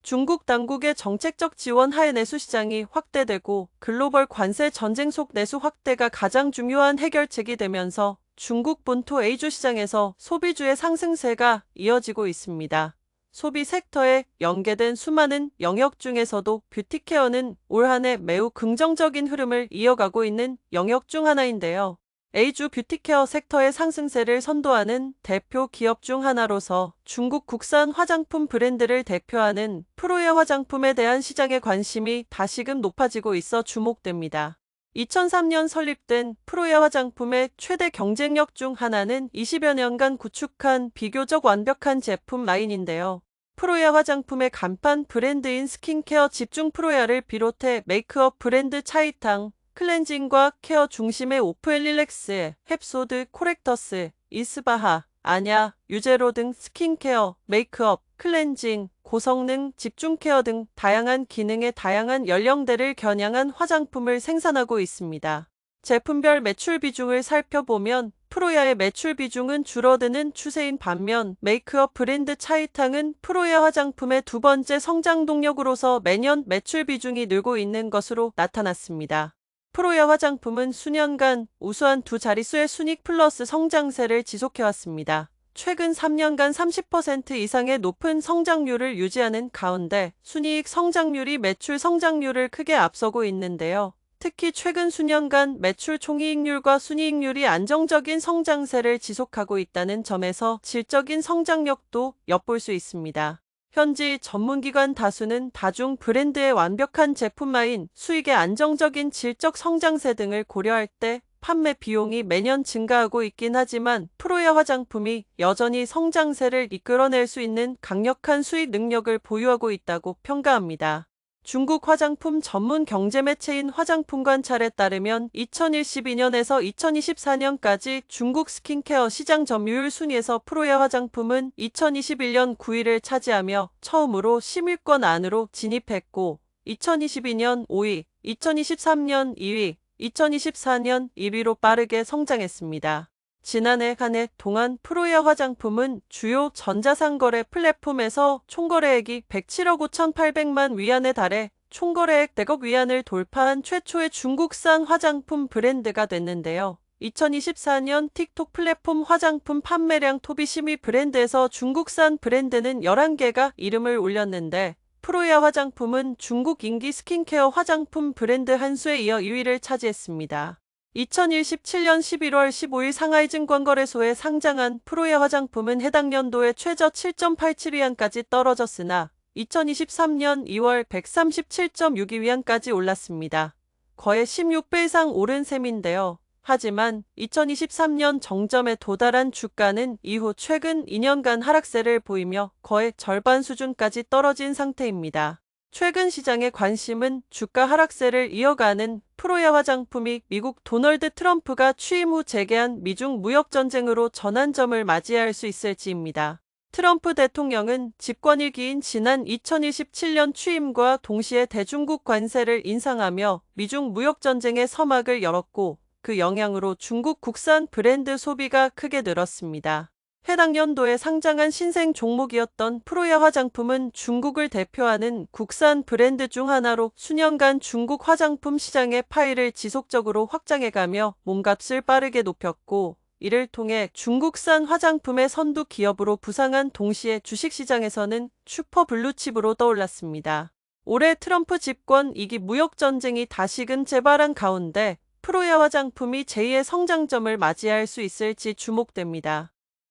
중국 당국의 정책적 지원 하에 내수 시장이 확대되고 글로벌 관세 전쟁 속 내수 확대가 가장 중요한 해결책이 되면서 중국 본토 A주 시장에서 소비주의 상승세가 이어지고 있습니다. 소비 섹터에 연계된 수많은 영역 중에서도 뷰티케어는 올 한 해 매우 긍정적인 흐름을 이어가고 있는 영역 중 하나인데요. A주 뷰티케어 섹터의 상승세를 선도하는 대표 기업 중 하나로서 중국 국산 화장품 브랜드를 대표하는 프로의 화장품에 대한 시장의 관심이 다시금 높아지고 있어 주목됩니다. 2003년 설립된 프로야 화장품의 최대 경쟁력 중 하나는 20여 년간 구축한 비교적 완벽한 제품 라인인데요. 프로야 화장품의 간판 브랜드인 스킨케어 집중 프로야를 비롯해 메이크업 브랜드 차이탕, 클렌징과 케어 중심의 오프엘릴렉스, 햅소드, 코렉터스, 이스바하, 아냐, 유제로 등 스킨케어, 메이크업, 클렌징, 고성능, 집중 케어 등 다양한 기능의 다양한 연령대를 겨냥한 화장품을 생산하고 있습니다. 제품별 매출 비중을 살펴보면 프로야의 매출 비중은 줄어드는 추세인 반면 메이크업 브랜드 차이탕은 프로야 화장품의 두 번째 성장 동력으로서 매년 매출 비중이 늘고 있는 것으로 나타났습니다. 프로야 화장품은 수년간 우수한 두 자릿수의 순익 플러스 성장세를 지속해왔습니다. 최근 3년간 30% 이상의 높은 성장률을 유지하는 가운데 순이익 성장률이 매출 성장률을 크게 앞서고 있는데요. 특히 최근 수년간 매출 총이익률과 순이익률이 안정적인 성장세를 지속하고 있다는 점에서 질적인 성장력도 엿볼 수 있습니다. 현지 전문기관 다수는 다중 브랜드의 완벽한 제품 라인, 수익의 안정적인 질적 성장세 등을 고려할 때 판매 비용이 매년 증가하고 있긴 하지만 프로야 화장품이 여전히 성장세를 이끌어낼 수 있는 강력한 수익 능력을 보유하고 있다고 평가합니다. 중국 화장품 전문 경제 매체인 화장품관찰에 따르면 2012년에서 2024년까지 중국 스킨케어 시장 점유율 순위에서 프로야 화장품은 2021년 9위를 차지하며 처음으로 10위권 안으로 진입했고 2022년 5위, 2023년 2위, 2024년 1위로 빠르게 성장했습니다. 지난해 한 해 동안 프로야 화장품은 주요 전자상거래 플랫폼에서 총거래액이 107억 5,800만 위안에 달해 총거래액 100억 위안을 돌파한 최초의 중국산 화장품 브랜드가 됐는데요. 2024년 틱톡 플랫폼 화장품 판매량 톱 20위 브랜드에서 중국산 브랜드는 11개가 이름을 올렸는데 프로야 화장품은 중국 인기 스킨케어 화장품 브랜드 한 수에 이어 2위를 차지했습니다. 2017년 11월 15일 상하이증권거래소에 상장한 프로야 화장품은 해당 연도에 최저 7.87위안까지 떨어졌으나 2023년 2월 137.62위안까지 올랐습니다. 거의 16배 이상 오른 셈인데요. 하지만 2023년 정점에 도달한 주가는 이후 최근 2년간 하락세를 보이며 거의 절반 수준까지 떨어진 상태입니다. 최근 시장의 관심은 주가 하락세를 이어가는 프로야 화장품이 미국 도널드 트럼프가 취임 후 재개한 미중 무역전쟁으로 전환점을 맞이할 수 있을지입니다. 트럼프 대통령은 집권 1기인 지난 2027년 취임과 동시에 대중국 관세를 인상하며 미중 무역전쟁의 서막을 열었고 그 영향으로 중국 국산 브랜드 소비가 크게 늘었습니다. 해당 연도에 상장한 신생 종목이었던 프로야 화장품은 중국을 대표하는 국산 브랜드 중 하나로 수년간 중국 화장품 시장의 파일을 지속적으로 확장해가며 몸값을 빠르게 높였고 이를 통해 중국산 화장품의 선두 기업으로 부상한 동시에 주식시장에서는 슈퍼 블루칩으로 떠올랐습니다. 올해 트럼프 집권 2기 무역전쟁이 다시금 재발한 가운데 프로야 화장품이 제2의 성장점을 맞이할 수 있을지 주목됩니다.